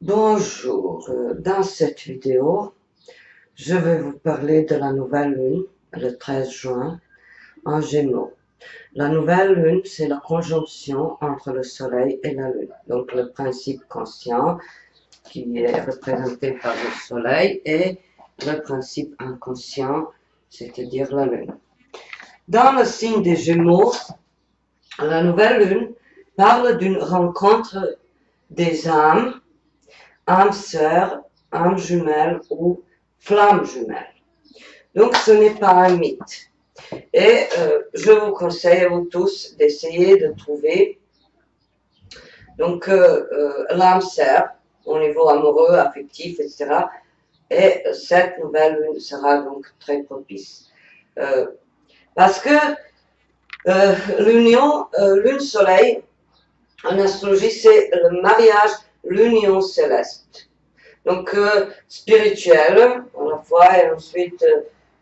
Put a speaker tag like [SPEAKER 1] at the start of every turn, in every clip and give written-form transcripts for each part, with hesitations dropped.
[SPEAKER 1] Bonjour, dans cette vidéo, je vais vous parler de la nouvelle lune, le 13 juin, en Gémeaux. La nouvelle lune, c'est la conjonction entre le soleil et la lune. Donc le principe conscient qui est représenté par le soleil et le principe inconscient, c'est-à-dire la lune. Dans le signe des Gémeaux, la nouvelle lune parle d'une rencontre des âmes sœur, âme jumelle ou flamme jumelle. Donc ce n'est pas un mythe. Et je vous conseille à vous tous d'essayer de trouver donc l'âme sœur au niveau amoureux, affectif, etc. Et cette nouvelle lune sera donc très propice. Parce que l'union lune-soleil en astrologie, c'est le mariage, l'union céleste. Donc spirituel à la fois et ensuite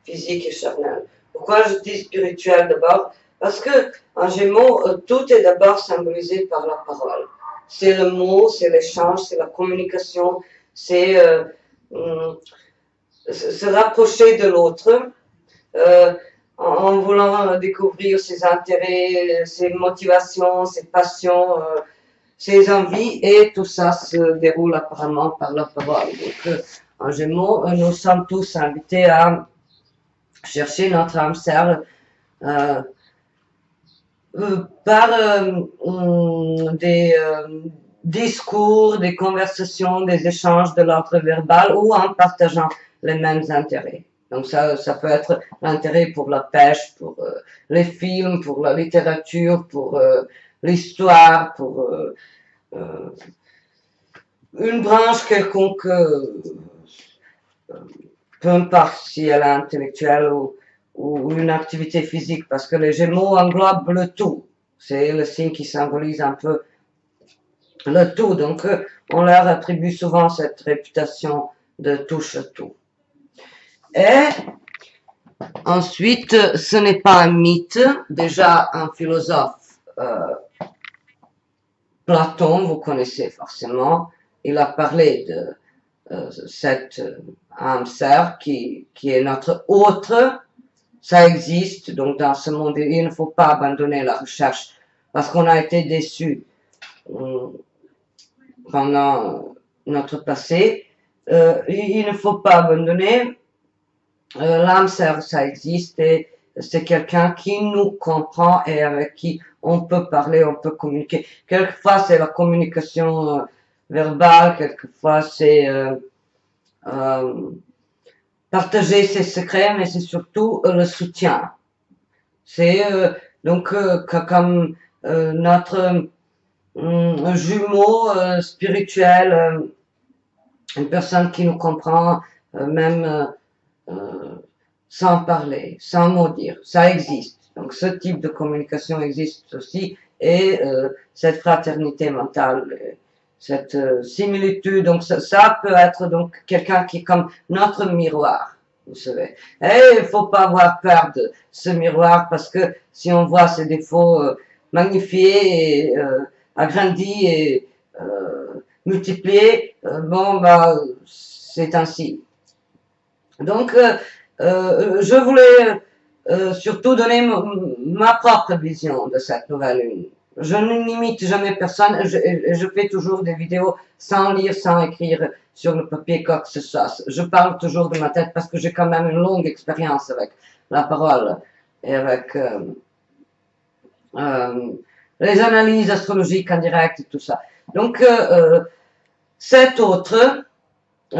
[SPEAKER 1] physique et charnel. Pourquoi je dis spirituel d'abord? Parce que en Gémeaux, tout est d'abord symbolisé par la parole. C'est le mot, c'est l'échange, c'est la communication, c'est se rapprocher de l'autre en voulant découvrir ses intérêts, ses motivations, ses passions, ses envies, et tout ça se déroule apparemment par la parole. Donc, en Gémeaux, nous sommes tous invités à chercher notre âme sœur par des discours, des conversations, des échanges de l'ordre verbal ou en partageant les mêmes intérêts. Donc ça peut être l'intérêt pour la pêche, pour les films, pour la littérature, pour l'histoire, pour une branche quelconque, peu importe si elle est intellectuelle ou une activité physique, parce que les Gémeaux englobent le tout. C'est le signe qui symbolise un peu le tout. Donc, on leur attribue souvent cette réputation de touche-tout. Et ensuite, ce n'est pas un mythe. Déjà, un philosophe, Platon, vous connaissez forcément, il a parlé de cette âme sœur qui est notre autre. Ça existe, donc dans ce monde, il ne faut pas abandonner la recherche parce qu'on a été déçus pendant notre passé. Il ne faut pas abandonner. L'âme sœur, ça existe et c'est quelqu'un qui nous comprend et avec qui on peut parler, on peut communiquer. Quelquefois, c'est la communication verbale, quelquefois, c'est partager ses secrets, mais c'est surtout le soutien. C'est donc comme notre jumeau spirituel, une personne qui nous comprend, même sans parler, sans mot dire. Ça existe. Donc ce type de communication existe aussi, et cette fraternité mentale, cette similitude, donc ça peut être donc quelqu'un qui est comme notre miroir, vous savez. Et il faut pas avoir peur de ce miroir, parce que si on voit ses défauts magnifiés et agrandis et multipliés, bon bah c'est ainsi. Donc je voulais surtout donner ma propre vision de cette nouvelle lune. Je ne limite jamais personne, je fais toujours des vidéos sans lire, sans écrire sur le papier quoi que ce soit. Je parle toujours de ma tête parce que j'ai quand même une longue expérience avec la parole et avec les analyses astrologiques en direct et tout ça. Donc, cet autre,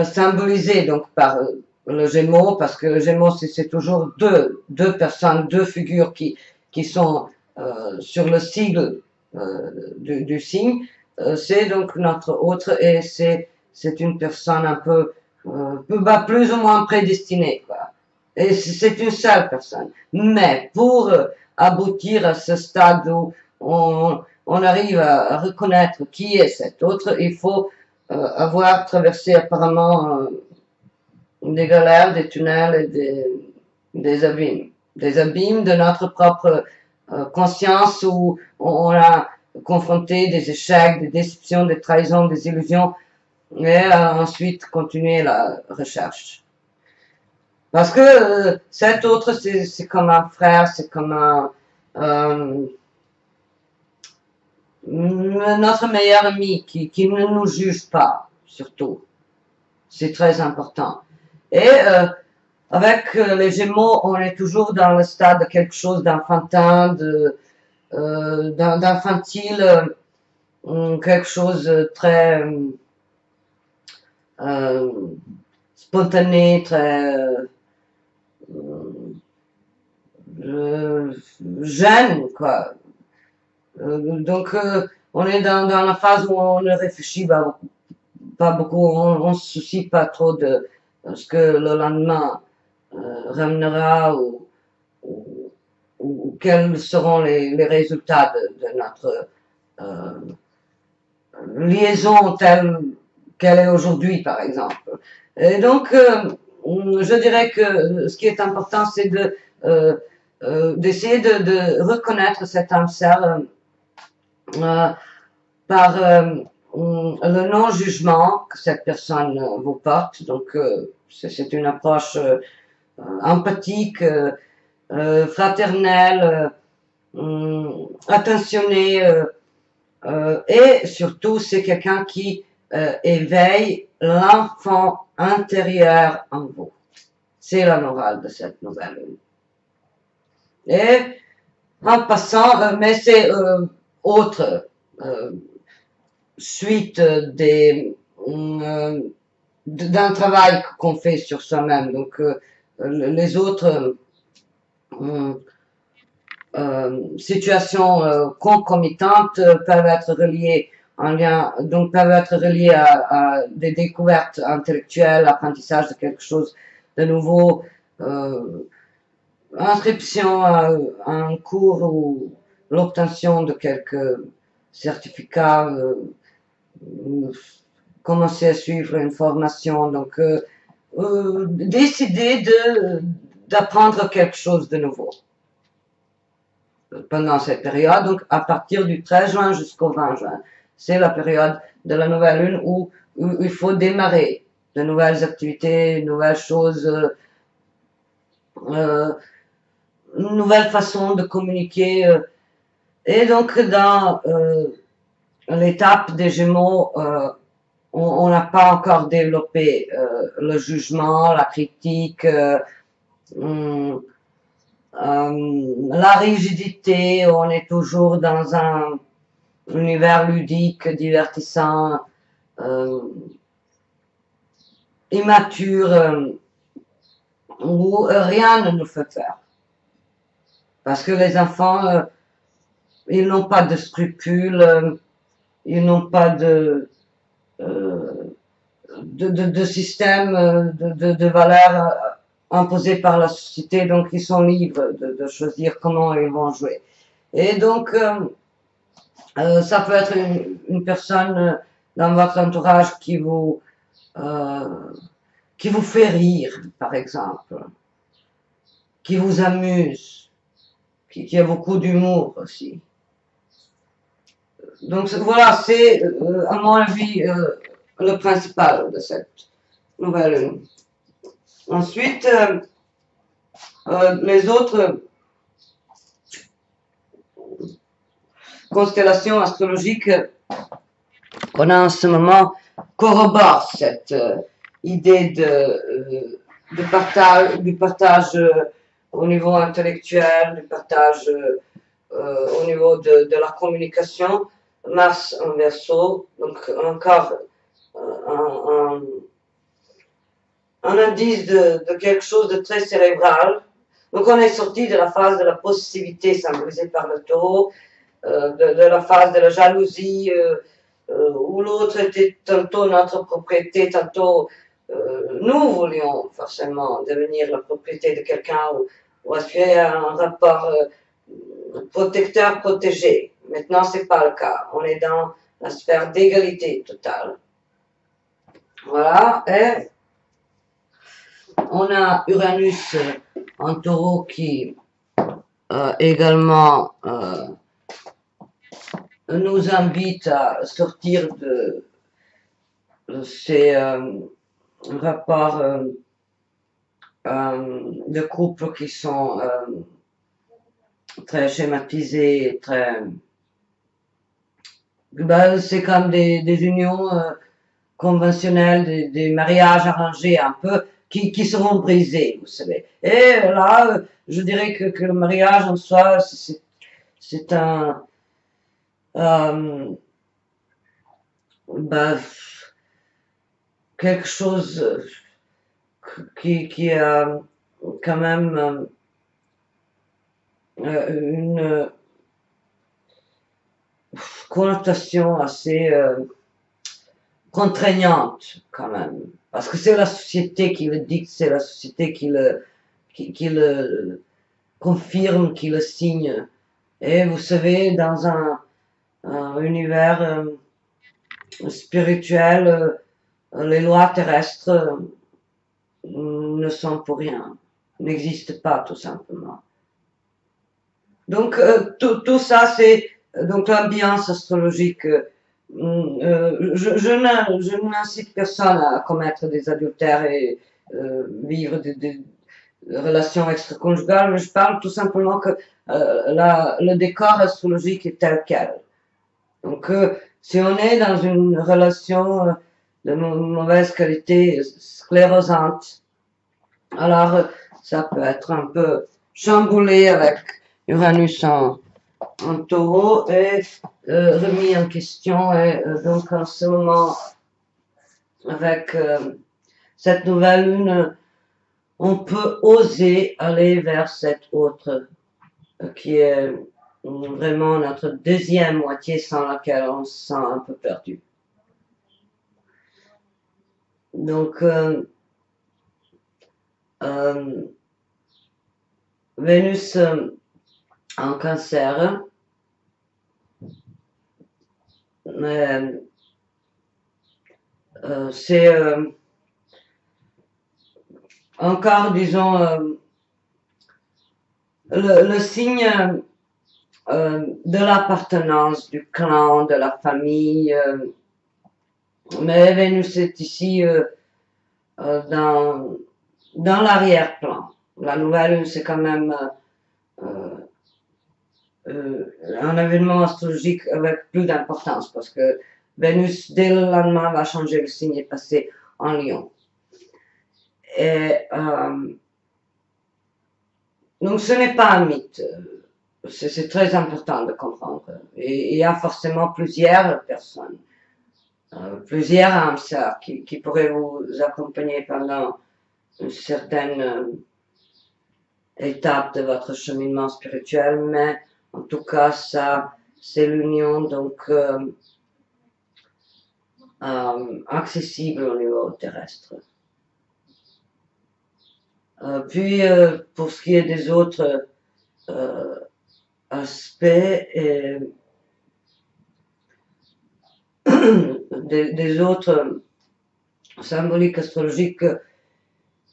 [SPEAKER 1] symbolisé donc par le Gémeaux, parce que le Gémeaux, c'est toujours deux personnes, deux figures qui sont sur le sigle du signe. C'est donc notre autre, et c'est une personne un peu plus ou moins prédestinée, quoi. Et c'est une seule personne. Mais pour aboutir à ce stade où on arrive à reconnaître qui est cet autre, il faut avoir traversé apparemment des galères, des tunnels et des abîmes. Des abîmes de notre propre conscience où on a confronté des échecs, des déceptions, des trahisons, des illusions et ensuite continuer la recherche. Parce que cet autre, c'est comme un frère, c'est comme notre meilleur ami qui ne nous juge pas, surtout. C'est très important. Et avec les Gémeaux, on est toujours dans le stade de quelque chose d'enfantin, d'infantile, quelque chose de très spontané, très jeune, quoi. Donc, on est dans la phase où on ne réfléchit pas beaucoup, on se soucie pas trop de ce que le lendemain ramènera ou, ou quels seront les résultats de notre liaison telle qu'elle est aujourd'hui, par exemple. Et donc, je dirais que ce qui est important, c'est d'essayer de reconnaître cette âme sœur par le non-jugement que cette personne vous porte. Donc, c'est une approche empathique, fraternelle, attentionnée, et surtout, c'est quelqu'un qui éveille l'enfant intérieur en vous. C'est la morale de cette nouvelle. Et en passant, mais c'est autre suite d'un travail qu'on fait sur soi-même. Donc, les autres situations concomitantes peuvent être reliées en lien, donc peuvent être reliées à des découvertes intellectuelles, apprentissage de quelque chose de nouveau, inscription à un cours ou l'obtention de quelques certificats, commencer à suivre une formation, donc décider d'apprendre quelque chose de nouveau pendant cette période, donc à partir du 13 juin jusqu'au 20 juin. C'est la période de la nouvelle lune où il faut démarrer de nouvelles activités, de nouvelles choses, une nouvelle façon de communiquer. Et donc dans l'étape des Gémeaux, on n'a pas encore développé le jugement, la critique, la rigidité, on est toujours dans un univers ludique, divertissant, immature, où rien ne nous fait peur. Parce que les enfants, ils n'ont pas de scrupules, ils n'ont pas de système, de valeurs imposées par la société, donc ils sont libres de choisir comment ils vont jouer. Et donc, ça peut être une personne dans votre entourage qui vous fait rire, par exemple, qui vous amuse, qui a beaucoup d'humour aussi. Donc voilà, c'est à mon avis le principal de cette nouvelle lune. Ensuite, les autres constellations astrologiques qu'on a en ce moment corroborent cette idée du partage au niveau intellectuel, du partage au niveau de la communication. Mars en Verseau, donc encore un indice de quelque chose de très cérébral. Donc on est sorti de la phase de la possessivité symbolisée par le taureau, de la phase de la jalousie, où l'autre était tantôt notre propriété, tantôt nous voulions forcément devenir la propriété de quelqu'un ou aspirer à un rapport protecteur-protégé. Maintenant, c'est pas le cas. On est dans la sphère d'égalité totale. Voilà. Et on a Uranus en taureau qui également nous invite à sortir de c'est un rapport de couple qui sont très schématisés, très... Ben, c'est comme des unions conventionnels, des mariages arrangés un peu, qui seront brisés, vous savez. Et là, je dirais que le mariage en soi, c'est un, euh, bah, quelque chose qui a quand même une connotation assez contraignante quand même. Parce que c'est la société qui le dicte, c'est la société qui le confirme, qui le signe. Et vous savez, dans un univers spirituel, les lois terrestres ne sont pour rien, n'existent pas tout simplement. Donc tout ça, c'est donc l'ambiance astrologique. Je n'incite personne à commettre des adultères et vivre des relations extra-conjugales, mais je parle tout simplement que le décor astrologique est tel quel. Donc, si on est dans une relation de mauvaise qualité, sclérosante, alors ça peut être un peu chamboulé avec Uranus en taureau et remis en question. Et donc, en ce moment, avec cette nouvelle lune, on peut oser aller vers cette autre qui est vraiment notre deuxième moitié sans laquelle on se sent un peu perdu. Donc, Vénus en cancer, c'est encore, disons, le signe de l'appartenance, du clan, de la famille. Mais Vénus est ici dans l'arrière-plan. La nouvelle lune, c'est quand même un événement astrologique avec plus d'importance parce que Vénus, dès le lendemain, va changer le signe et passer en Lion. Et donc, ce n'est pas un mythe. C'est très important de comprendre. Et il y a forcément plusieurs personnes, plusieurs âmes sœurs qui pourraient vous accompagner pendant une certaine étape de votre cheminement spirituel, mais en tout cas, ça, c'est l'union, donc accessible au niveau terrestre. Puis, pour ce qui est des autres aspects et des autres symboliques astrologiques,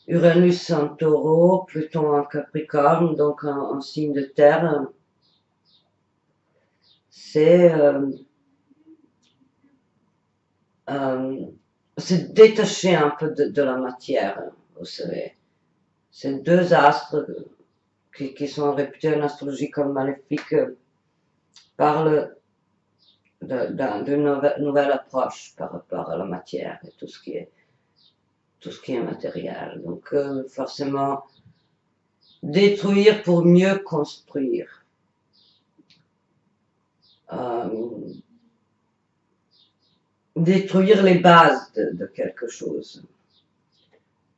[SPEAKER 1] Uranus en taureau, Pluton en capricorne, donc en signe de terre, c'est détacher un peu de la matière, vous savez. C'est deux astres qui sont réputés en astrologie comme maléfiques, parlent d'une nouvelle approche par rapport à la matière et tout ce qui est matériel. Donc forcément, détruire pour mieux construire. Détruire les bases de quelque chose.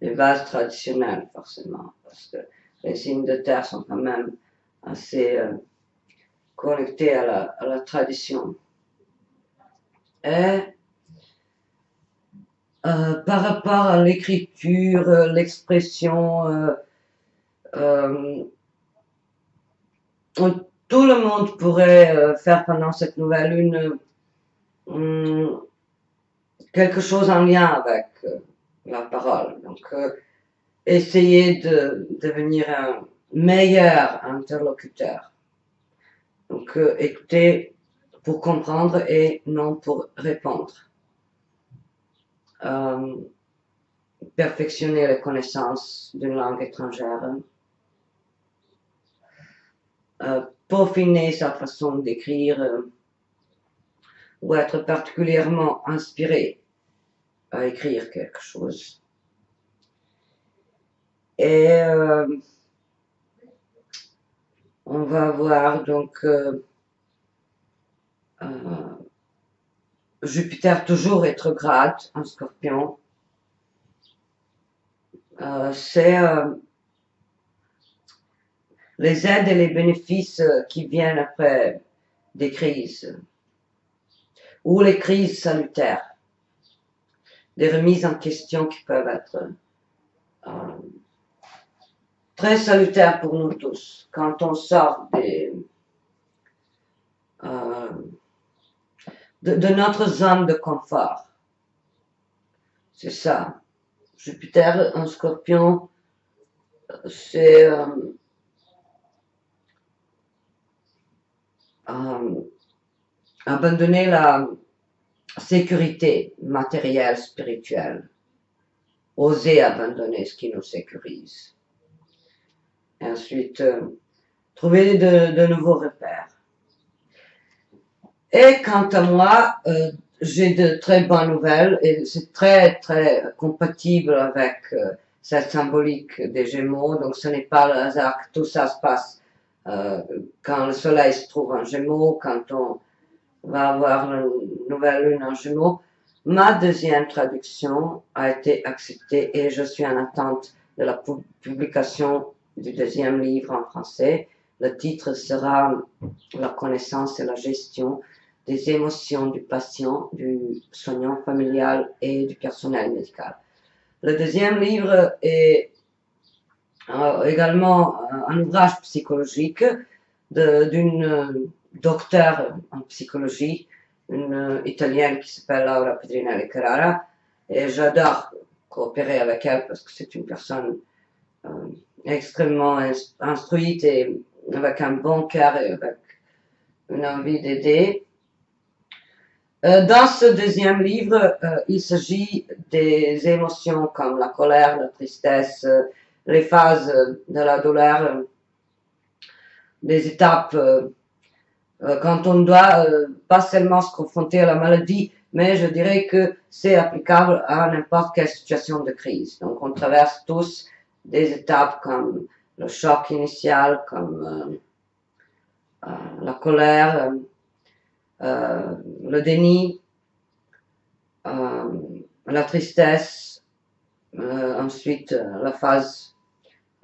[SPEAKER 1] Les bases traditionnelles, forcément, parce que les signes de terre sont quand même assez connectés à la tradition. Et par rapport à l'écriture, l'expression, tout le monde pourrait faire pendant cette nouvelle lune quelque chose en lien avec la parole. Donc, essayer de devenir un meilleur interlocuteur. Donc, écouter pour comprendre et non pour répondre. perfectionner les connaissances d'une langue étrangère, peaufiner sa façon d'écrire ou être particulièrement inspiré à écrire quelque chose. Et on va voir donc Jupiter toujours rétrograde en Scorpion. C'est les aides et les bénéfices qui viennent après des crises, ou les crises salutaires, des remises en question qui peuvent être très salutaires pour nous tous. Quand on sort de notre zone de confort. C'est ça. Jupiter en Scorpion, c'est abandonner la sécurité matérielle, spirituelle. Oser abandonner ce qui nous sécurise. Et ensuite, trouver de nouveaux repères. Et quant à moi, j'ai de très bonnes nouvelles et c'est très très compatible avec cette symbolique des Gémeaux. Donc ce n'est pas le hasard que tout ça se passe quand le Soleil se trouve en Gémeaux, quand on va avoir une nouvelle lune en Gémeaux. Ma deuxième traduction a été acceptée et je suis en attente de la publication du deuxième livre en français. Le titre sera La connaissance et la gestion des émotions du patient, du soignant familial et du personnel médical. Le deuxième livre est également un ouvrage psychologique d'une docteure en psychologie, une italienne qui s'appelle Laura Pedrinelli Carrara, et j'adore coopérer avec elle parce que c'est une personne extrêmement instruite et avec un bon cœur et avec une envie d'aider. Dans ce deuxième livre, il s'agit des émotions comme la colère, la tristesse, les phases de la douleur, des étapes quand on doit pas seulement se confronter à la maladie, mais je dirais que c'est applicable à n'importe quelle situation de crise. Donc on traverse tous des étapes comme le choc initial, comme la colère, le déni, la tristesse, ensuite la phase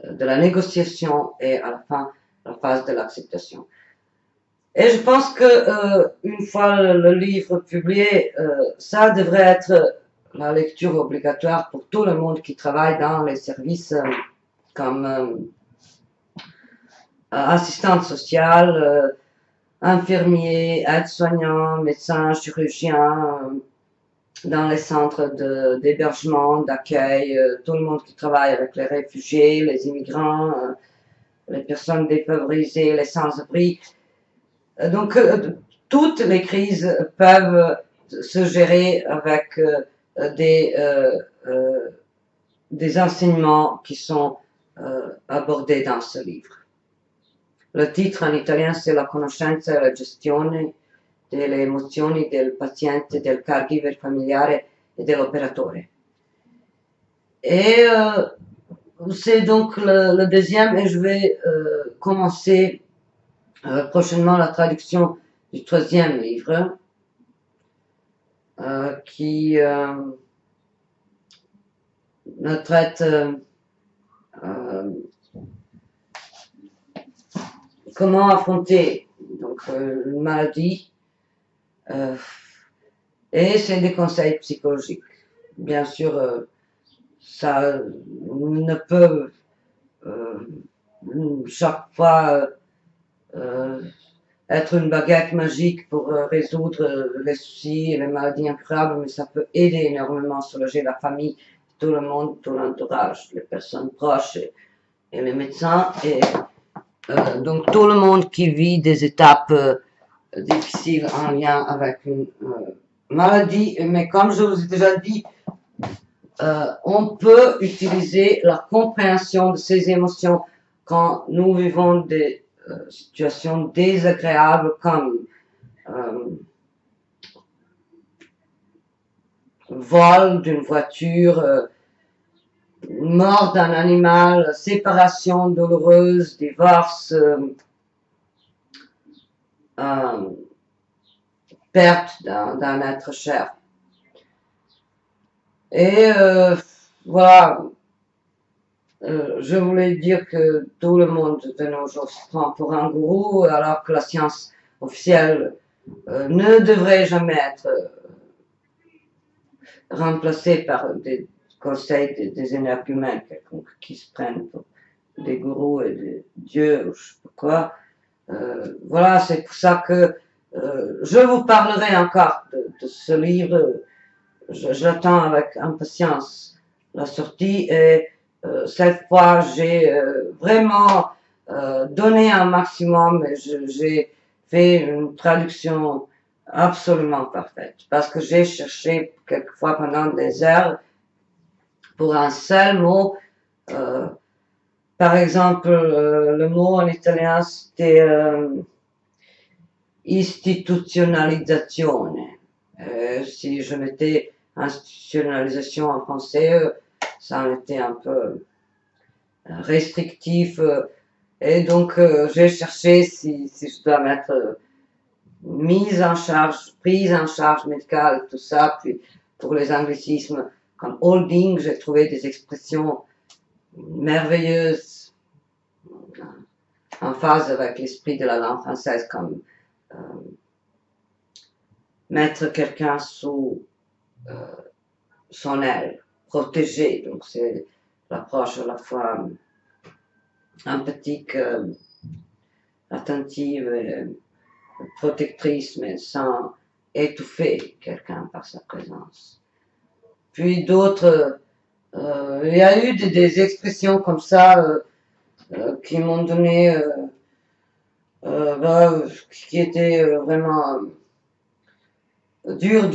[SPEAKER 1] de la négociation et à la fin la phase de l'acceptation. Et je pense que une fois le livre publié, ça devrait être la lecture obligatoire pour tout le monde qui travaille dans les services comme assistante sociale, infirmiers, aides-soignants, médecins, chirurgiens, dans les centres d'hébergement, d'accueil, tout le monde qui travaille avec les réfugiés, les immigrants, les personnes défavorisées, les sans-abri. Donc, toutes les crises peuvent se gérer avec des enseignements qui sont abordés dans ce livre. Le titre en italien c'est La conoscenza e la gestione delle emozioni del paziente, del caregiver familiare e dell'operatore. Et c'est donc le deuxième et je vais commencer prochainement la traduction du troisième livre qui traite comment affronter donc une maladie et c'est des conseils psychologiques. Bien sûr, ça ne peut chaque fois être une baguette magique pour résoudre les soucis et les maladies incurables, mais ça peut aider énormément à soulager la famille, tout le monde, tout l'entourage, les personnes proches et les médecins et donc tout le monde qui vit des étapes difficiles en lien avec une maladie, mais comme je vous ai déjà dit, on peut utiliser la compréhension de ces émotions quand nous vivons des situations désagréables comme vol d'une voiture, mort d'un animal, séparation douloureuse, divorce, perte d'un être cher. Et voilà, je voulais dire que tout le monde de nos jours se prend pour un gourou, alors que la science officielle ne devrait jamais être remplacée par des conseils des énergumènes qui se prennent pour des gourous et des dieux ou je sais pas quoi. Voilà, c'est pour ça que je vous parlerai encore de ce livre. J'attends avec impatience la sortie et cette fois j'ai vraiment donné un maximum et j'ai fait une traduction absolument parfaite parce que j'ai cherché quelquefois pendant des heures pour un seul mot. Par exemple, le mot en italien c'était istituzionalizzazione. Si je mettais institutionnalisation en français, ça en était un peu restrictif. Et donc, j'ai cherché si je dois mettre mise en charge, prise en charge médicale, tout ça. Puis, pour les anglicismes comme holding, j'ai trouvé des expressions merveilleuses en phase avec l'esprit de la langue française, comme mettre quelqu'un sous son aile, protéger. Donc c'est l'approche à la fois empathique, attentive et protectrice, mais sans étouffer quelqu'un par sa présence. Puis d'autres, il y a eu des expressions comme ça qui m'ont donné, qui étaient vraiment dur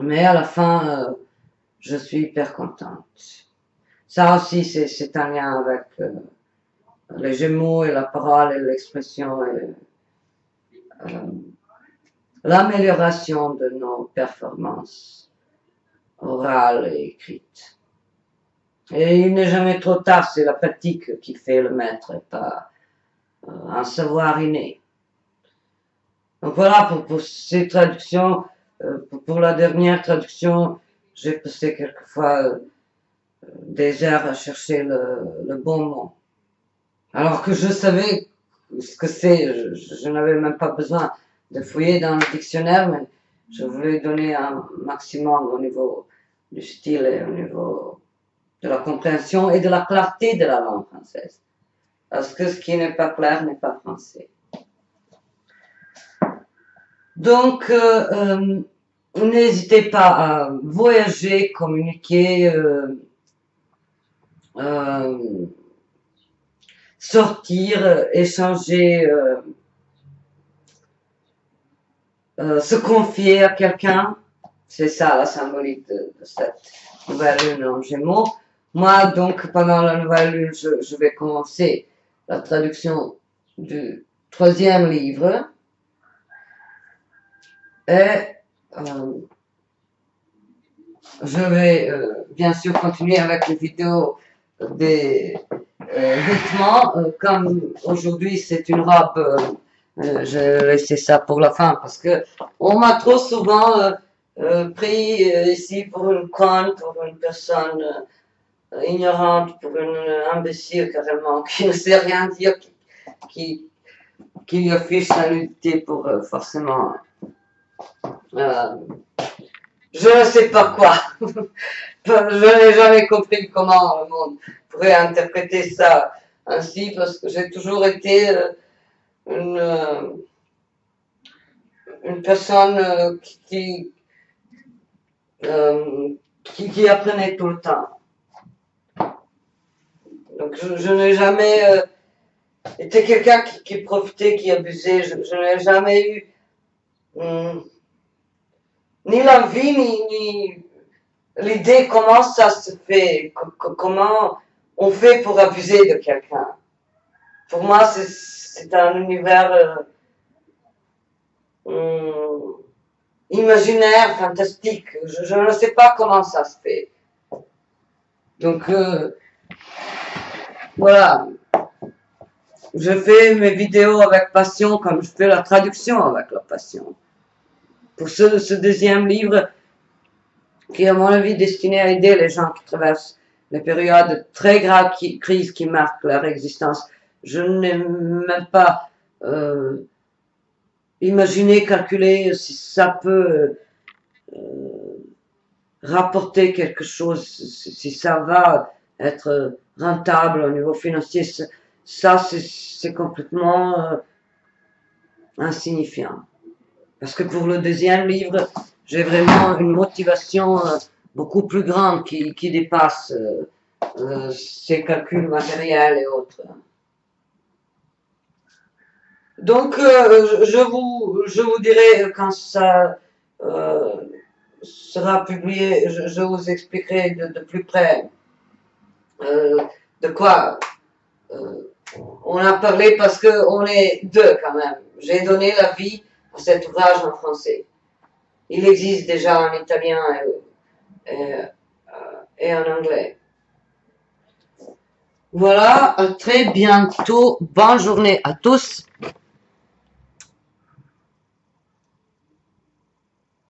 [SPEAKER 1] mais à la fin, je suis hyper contente. Ça aussi, c'est un lien avec les Gémeaux et la parole et l'expression et l'amélioration de nos performances orales et écrites. Et il n'est jamais trop tard, c'est la pratique qui fait le maître et pas un savoir inné. Donc voilà, pour ces traductions, pour la dernière traduction, j'ai passé quelquefois des heures à chercher le bon mot. Alors que je savais ce que c'est, je n'avais même pas besoin de fouiller dans le dictionnaire, mais je voulais donner un maximum au niveau du style et au niveau de la compréhension et de la clarté de la langue française. Parce que ce qui n'est pas clair n'est pas français. Donc, n'hésitez pas à voyager, communiquer, sortir, échanger, se confier à quelqu'un. C'est ça la symbolique de cette nouvelle lune en Gémeaux. Moi, donc, pendant la nouvelle lune, je vais commencer la traduction du 3e livre. Et je vais bien sûr continuer avec les vidéos des vêtements. Comme aujourd'hui c'est une robe, je vais laisser ça pour la fin parce que on m'a trop souvent pris ici pour une conne, pour une personne ignorante, pour une imbécile carrément, qui ne sait rien dire, qui affiche sa nudité pour forcément je ne sais pas quoi. Je n'ai jamais compris comment le monde pourrait interpréter ça ainsi, parce que j'ai toujours été une personne qui apprenait tout le temps. Donc je n'ai jamais été quelqu'un qui profitait, qui abusait. Je n'ai jamais eu ni l'envie, ni l'idée comment ça se fait, comment on fait pour abuser de quelqu'un. Pour moi, c'est un univers imaginaire, fantastique. Je ne sais pas comment ça se fait. Donc, voilà. Je fais mes vidéos avec passion comme je fais la traduction avec la passion. Pour ce deuxième livre, qui est à mon avis destiné à aider les gens qui traversent les périodes de très graves crises qui marquent leur existence, je n'ai même pas imaginé, calculé si ça peut rapporter quelque chose, si ça va être rentable au niveau financier. Ça, c'est complètement insignifiant. Parce que pour le deuxième livre, j'ai vraiment une motivation beaucoup plus grande qui dépasse ces calculs matériels et autres. Donc, je vous dirai quand ça sera publié, je vous expliquerai de plus près de quoi on a parlé parce qu'on est deux quand même. J'ai donné la vie à cet ouvrage en français. Il existe déjà en italien et en anglais. Voilà, à très bientôt. Bonne journée à tous.